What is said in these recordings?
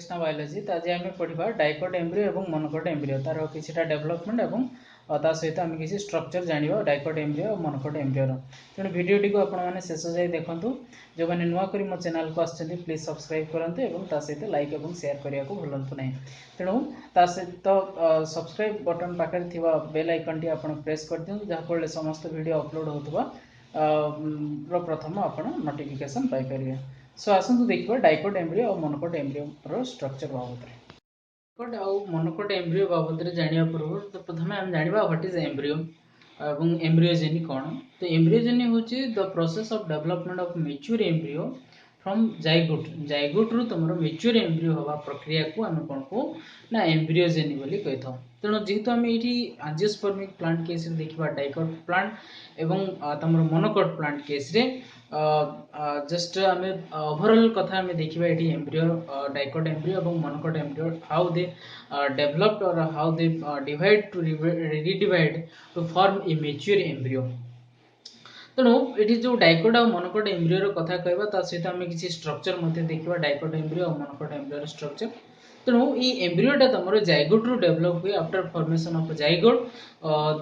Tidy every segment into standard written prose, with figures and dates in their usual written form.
Krishna biology. तो आज आम पढ़ा डाइकोट एम्ब्रियो और मोनोकोट एम्ब्रियो तार किसी डेवलपमेंट और सहित आम किसी स्ट्रक्चर जाना डाइकोट एम्ब्रियो और मोनोकोट एम्ब्रियो। तेणु भिडियोटी को आपने शेष जाए देखूँ। जो मैंने नुआ कर मो चैनल को आसछन्ति प्लीज सब्सक्राइब करते और सहित लाइक और शेयर करने को भूलु ना। तेणु सहित सब्सक्राइब बटन पाखे थी बेल आइकन टी आप प्रेस कर दिखाँ जहाँफल समस्त वीडियो अपलोड होता प्रथम आप नोटिफिकेशन पाइपर। सो आसतु देखिए डाइकोट एम्ब्रियो और मोनोकोट एम्ब्रियो स्ट्रक्चर बाबद डाइकोट और मोनोकोट एम्ब्रियो बाबद जाना पूर्व तो प्रथम आम जाना व्हाट इज एम्ब्रियो और एम्ब्रियोजेनी कौन। तो एम्ब्रियोजेनी हूँ the process of development of mature embryo from zygote. Zygote रु तुम मैच्योर एम्ब्रियो हवा प्रक्रिया को आम कौन कहू ना एम्ब्रियोजेनी बोली कही था। तेणु जेहेतु आम ये आंजियोस्पर्मिक प्लांट केस देखा डाइकोट प्लांट एवं तुम मोनोकोट प्लांट केस जस्ट आम ओवरऑल कथा आम देखा ये एम्ब्रियो डाइकोट एम्ब्रियो और monocot embryo how they developed और how they divide to redivide to form a mature embryo. तेणु ये जो डाइकोट और मोनोकोट एम्ब्रियो कथा कहवा सहित आम किसी स्ट्रक्चर देखा डाइकोट एम्ब्रियो और मोनोकोट एम्ब्रियो स्ट्रक्चर। तेणु ये एम्ब्रियोटा तुम जाइगोट रु डेवलप हुए after formation of zygote.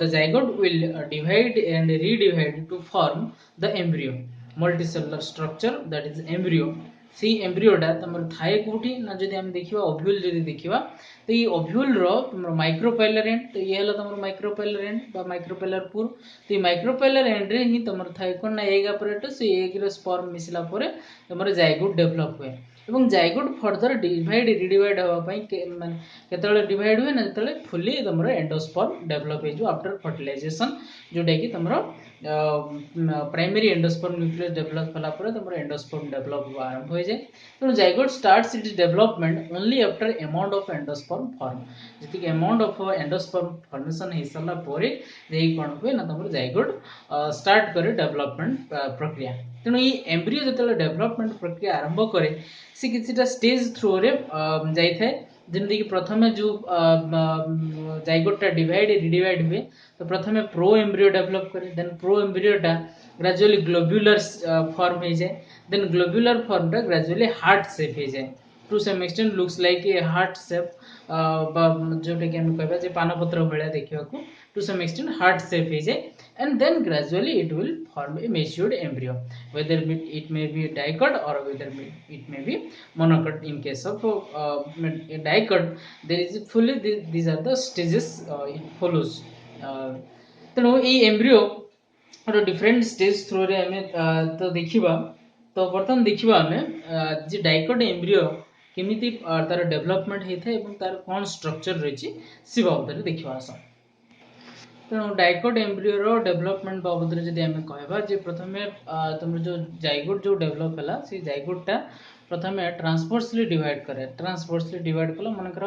The zygote will divide and redivide to form the embryo multicellular structure that is embryo. सी एम्ब्रियोटा तुम थाए कौटी ना जब आम देखा ओव्यूल जब देखा तो ये ओव्यूल तुम माइक्रोपाइलर एंड। तो ये तुम माइक्रोपाइलर एंड माइक्रोपाइलर पूर। तो ये माइक्रोपाइलर एंड रे ही तुम थाए कौन ना एग अपरेटस एग स्पर्म मिसला तुम जाइगोट डेवलप हुए और जाइगोट फर्दर डिवाइड रिडिवाइड हाँपाई केतले डिवाइड हुए ना जो फुली तुम एंडोस्पर्म डेवलप हो आफ्टर फर्टिलाइजेशन जोटा कि तुम प्राइमरी एंडोस्पर्म न्यूक्लियस डेवलप कलापर तुम एंडोस्पर्म डेवलप आरंभ हो जाए। तेणु zygote starts its development only after amount of endosperm form. जी अमाउंट ऑफ एंडोस्पर्म फॉर्मेशन हो सारा कौन हुए ना तुम जाइगोट स्टार्ट करे डेवलपमेंट प्रक्रिया। तेणु ये एम्ब्रियो जो डेवलपमेंट प्रक्रिया आरंभ करे सी किसी स्टेज थ्रू रे जाए जमीक प्रथम जो जाइगोटा डिवाइड रिडिवाइड हुए तो प्रथम प्रो एम्ब्रियो डेवलप करे देन प्रो एम्ब्रियोटा ग्रेजुअली ग्लोब्यूलर फॉर्म हो जाए देन ग्लोब्यूलर फॉर्मटा ग्रेजुअली हार्ट शेप हो जाए to some extent looks like a heart shape जोटा कि आम कह पानपत्र भाया देखा to some extent heart shape हो जाए and then gradually it will form a matured embryo whether it may be dicot or whether it may be monocot. In case of dicot there is fully these are the stages it follows. तेणु ये embryo different stage through रे आम तो देखा तो बर्तमान देखा आम जे डाइकोट एम्ब्रियो केमिति तार डेवलपमेंट होता है तार कौन स्ट्रक्चर रही सी बाबद देखा आस। तेणु डाइकोट एम्ब्रियो डेवलपमेंट बाबद जब आम कहवा प्रथम तुम जो जाइगोट जो डेवलप है से जाइगोटा प्रथम ट्रांसवर्सली डिवाइड करे ट्रांसवर्सली डिवाइड कल मनकर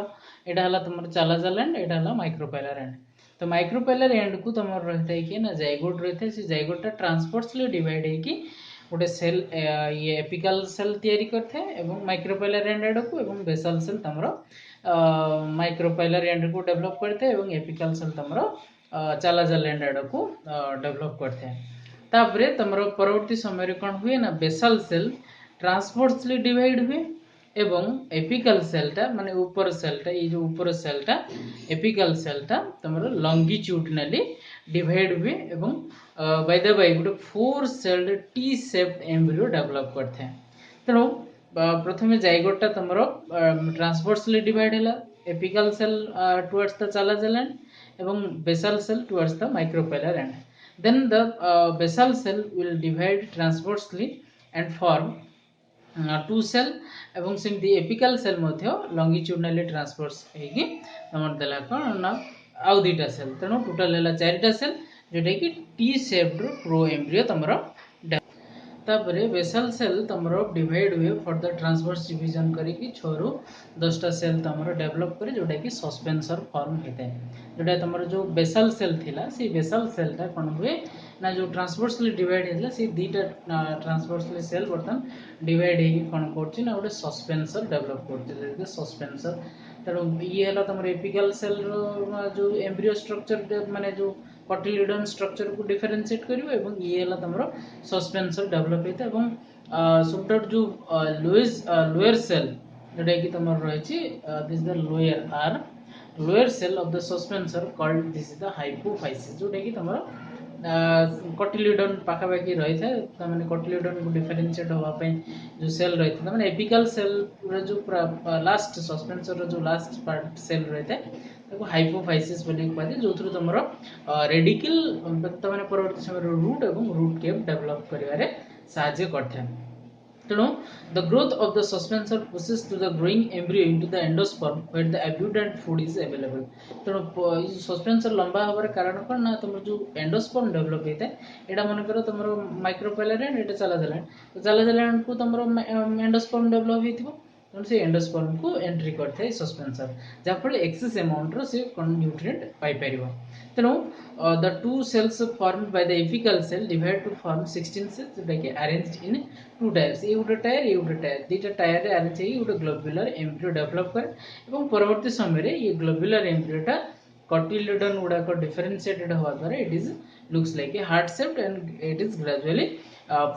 यहाँ तुम चालाजाल एंड यहाँ माइक्रोपाइलर एंड। तो माइक्रोपाइलर एंड को तुम रही है ना जाइगोट रही है से जाइगोटा ट्रांसवर्सली डिवाइड होगी गोटे सेल ये एपिकल सेल तैयारी करते माइक्रोपाइलर एंड आड़ को बेसल सेल तुम माइक्रोपाइलर एंड को डेवलप करते एपिकल सेल तुम चालाजाल एंड आड़ को डेवलप करते हैं। तुम परवर्ती समय कौन हुए ना बेसल सेल ट्रांसवर्सली डिवाइड हुए एवं एपिकल सेलटा माने ऊपर सेलटा ये जो ऊपर सेलटा एपिकल सेलटा तुम लंगिट्यूडनली डिवाइड हुए एवं बाय द वे गोटे 4 celled T shaped embryo develop करते हैं। तेणु प्रथम जाइगोटा तुम ट्रांसवर्सली डिवाइड है apical cell towards the chalazal end एवं basal cell towards the micropylar end then the basal cell will divide transversely and form two cell एवं सेमती एपिकल सेल मध्य लंगिट्यूडनली ट्रांसवर्स होगी तुम देला कौन ना आउ दुईटा सेल तेणु टोटाल है 4टा सेल जोटा कि टी शेप्ड प्रो एम्ब्रियो तुम तापरे बेसल सेल तुम डिवाइड हुए फर्दर ट्रांसवर्स डिवीजन करके 6 ରୁ 10टा सेल तुम डेवलप करे जोटा कि सस्पेंसर फॉर्म होता है जोटा तुम जो बेसल सेल थिला से बेसल सेलटा कौन हुए ना जो ट्रांसवर्सली डिवाइड होता से दुईटा ट्रांसवर्सली सेल बर्तमान डिवाइड होगी कौन कर गोटे सस्पेंसर डेवलप कर सस्पेंसर। तेणु ये है तुम एपिकल सेल जो एम्ब्रियो स्ट्रक्चर माने जो कटिलिडन स्ट्रक्चर को डिफरेंशिएट करिवो एवं ये है तुम सस्पेंसर डेवलप होता है। सबटा जो लोअर सेल जोटा कि तुम रही this the lower cell of the suspensor called this is the hypophysis जोटा कि तुम कटिल्यूडन पाखापाखि रही है तमें कटिल्यूडन को डिफरेंशिएट होगापी जो सेल रही है मैंने एपिकल सेल जो लास्ट सस्पेंसर जो लास्ट पार्ट सेल रही है हाइपोफाइसिस कहुए जो तुम रेडिकल मैंने परवर्ती समय रूट और रूट केप डेभलप कर साहाय्य करते तेणु the growth of the suspensor process to the growing embryo into the endosperm where the abundant food is available तेणु सस्पेंसर लंबा हबार कारण कौन ना तुम जो एंडोस्पर्म डेभलप होता है यहाँ मन कर तुम माइक्रोपेलारेंट ये चालादेलांड को तुम एंडोस्पर्म डेभलप हो तेणु से एंडोस्पर्म को एंट्री करता है सस्पेंसर जहाँफल एक्सेस अमाउंट से न्यूट्रिएंट पाइपर तेणु the two cells form by the apical cell divide to form 16 cells जोटा कि अरेंज्ड इन टू टायर्स ये गोटे टायर ये गोटे टायर दुईटा टायर रे अरेंज होगी गोटे ग्लोब्यूलर एम्ब्रियो डेभलप करे और परवर्ती समय ये ग्लोब्यूलर एम्ब्रियोटा कटिल्यूडन गुड़ाक डिफरेंशिएटेड हवा द्वारा it is looks like a heart shaped and it is gradually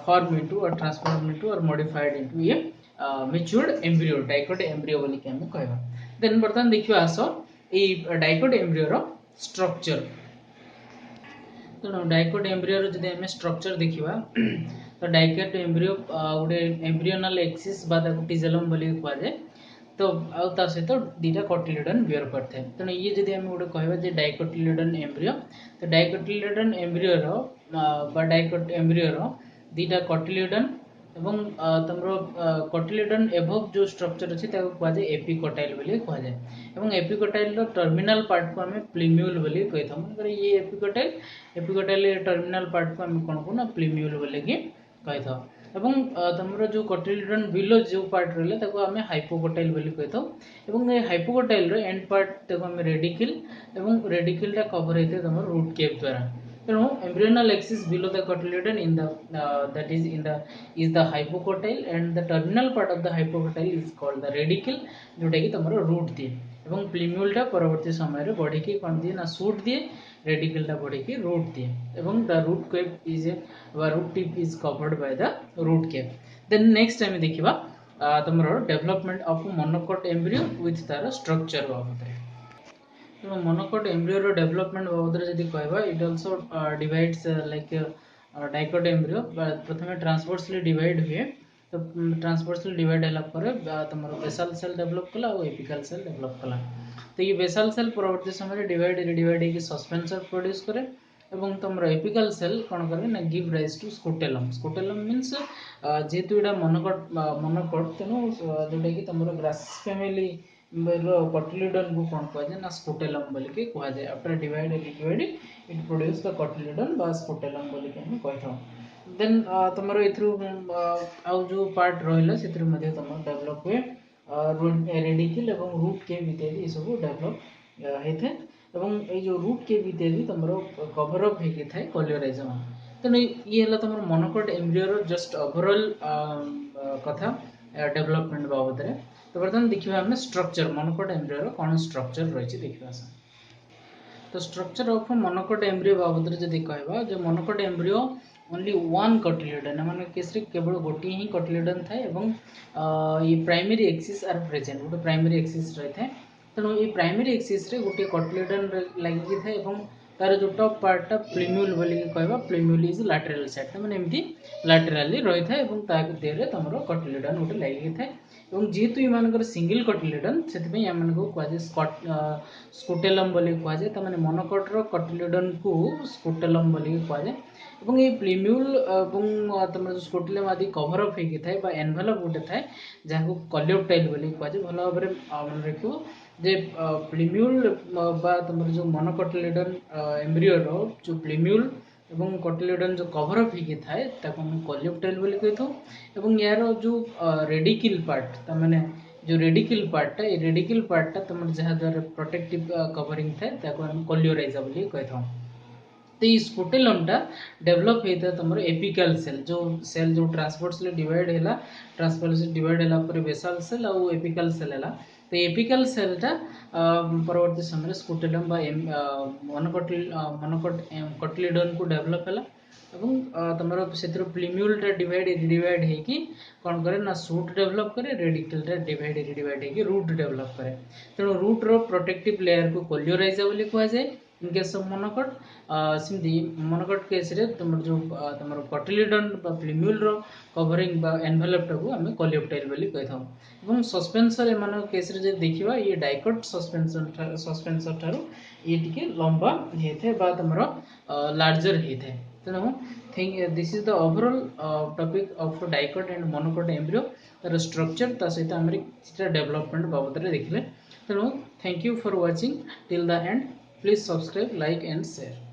form into और ट्रांसफॉर्म इनटू और मॉडिफाइड इनटू ये मैच्योर्ड एम्ब्रियो डाइकोट एम्ब्रियो बोली कि हमें कहबा देन बर्तमान देखियो आसो ए डाइकोट एम्ब्रियो रो स्ट्रक्चर तेणु डाइकोट एम्ब्रियो रो जदि हमें स्ट्रक्चर देखिबा तो डाइकोट एम्ब्रियो गोटे एम्ब्रियोनल एक्सिस बा टिजेलम बोली कह जाए तो आउ सहित दुईटा कटिल्यूडन बियर करते हैं तेणु ये जब आम गोटे कहवा डाइकोटिल्यूडन एम्ब्रियो तो डाइकोटिल्यूडन एम्ब्रियो डाइकोट एम्ब्रियो दुईटा कटिल्यूडन एवं तुम कटिल्यूडन एभव जो स्ट्रक्चर अच्छे कहुए एपिकोटाइल बोली कहुए एवं एपिकोटाइल टर्मिनल पार्ट को आम प्लीम्यूल बोली कही था ये एपिकोटाइल टर्मिनल पार्ट को आम कौन कहना प्लीम्यूल बोली कही था एवं तुम जो कटिल्यूडन बिलो जो पार्ट रहा आम हाइपोकोटाइल बोली कही था एवं हाइपोकोटाइल एंड पार्ट आम रेडिकल एवं रेडिकलटा कवर होता है तुम रूट केप द्वारा तेणु embryonal axis below the cotyledon in the that is the hypocotyle and the terminal part of the hypocotyle is called the radicle जोटा कि तुम रूट दिए एवं प्लीम्यूलटा परवर्ती समय बढ़ी कौन दिए ना सूट दिए रेडिकलटा बढ़ी रूट दिए एवं the root cap is root tip is covered by the root cap then next आम देखा तुम development of monocot embryo with तार स्ट्रक्चर बाबद तो मोनोकोट एम्ब्रियो डेवलपमेंट बाबद जब कहवा it also divides like dicot embryo प्रथम ट्रांसवर्सली डिवाइड हुए तो ट्रांसवर्सली डिवाइड है तुम बेसाल सेल डेवलप कला और एपिकल सेल डेवलप कला तो ये बेसाल सेल परवर्ती समय डिवाइड सस्पेंसर प्रोड्यूस करे एवं तुम एपिकल सेल कौन करे ना give rise to scutellum means जेहेतु यहाँ मोनोकोट तेणु जोटा कि तुम ग्रास फैमिली कटिल्यूडन को कौन कहुए ना स्कुटेलम बोलिके कहुए after divide it produce the cotyledon बा स्कुटेलम बोलिके हम कही देन तुम आउ जो पार्ट रहा से तुम डेवलप हुए रेडिकल और रूट केप इत्यादि ये सब डेवलप होता है एवं ये जो रूट केप इत्यादि तुम कभरअप होती है कलियोराइजम तेणु ये तुम मोनोकोट एम्ब्रियो जस्ट ओवरऑल कथा डेवलपमेंट बाबद में तो बर्तमान देखिए आम स्ट्रक्चर मोनोकोट एम्ब्रियो कौन स्ट्रक्चर रही देखा तो स्ट्रक्चर ऑफ मोनोकोट एम्ब्रियो बाबद जब कहवा जो मोनोकोट एम्ब्रियो ओनली वन कटिल्यूडन मान केस केवल गोटे ही कटिल्यूडन थाए ये प्राइमरी एक्सिस आर प्रेजेंट गोटे प्राइमरी एक्सिस रही है तेणु ये प्राइमरी एक्सिस रे गोटे कटिल्यूडन लगी थाए तार जो टॉप पार्टा प्लीम्यूल बोली कहवा प्लीम्यूल इज लैटरल साइड मैंने एमती लैटरली रही है देहरे तुम कटिल्यूडन गोटे लगी थाए जेहेतु ये सिंगल कटिल्यूडन से कहुए स्कुटेलम बोली कहुए तो मैंने मोनोकोटर कटिल्यूडन को स्कुटेलम बोली कहुए और ये प्लीम्यूल तुम जो स्कुटेलम आदि कभरअप होता है एनवेलप गोटे थाए जहाँ कलियोटाइल बोली कहुए भल भाव में मन रखो जे प्लीम्यूल बा तुम जो मोनोकोटिल्यूडन एम्ब्रियो जो प्लीम्यूल एवं कटिल्यूडन जो कभरअप होता है कलियोटाइल बोली कही था यार जो रेडिकल पार्ट तमें जो रेडिकल पार्टा ये रेडिकल पार्टा तुम जहाँ द्वारा प्रोटेक्टिव कवरिंग थाए कलियोराइजा बोली कही था तो ये स्कुटेलमटा डेवलप होता है तुम एपिकल सेल जो ट्रांसवर्सली डिवाइड है ट्रांसवर्सली डिवाइड है बेसाल सेल और एपिकल सेल है तो एपिकल सेलटा परवर्ती समय स्कुटेलम मनोकटिलिडन को डेवलप है तुम से प्लीम्यूलटा डिवाइड रिडिवाइड होगी कौन करे ना सूट डेवलप करे रेडिकलटा डिवाइड रिडिवाइड होगी रूट डेवलप करे तेणु रूट रो प्रोटेक्टिव लेयर को कोलियोराइजा बोली कह जाए इन केस ऑफ मोनोकट सेमती मोनोकट केस रे तुम जो तुम कटिलिडन प्लीम्यूल रो कवरिंग बा एनवेलपटा को आम कोलियोप्टाइल बोली कही था और सस्पेंसर एम केस रे देखा ये डाइकोट सस्पेंसर ठारू ये टिके लंबा होता है तुम लार्जर होता है तेणु think this is the overall topic of dicot and monocot embryo तार स्ट्रक्चर ता सहित आम डेवलपमेंट बाबद देखले तेणु thank you for watching till the end please subscribe like and share.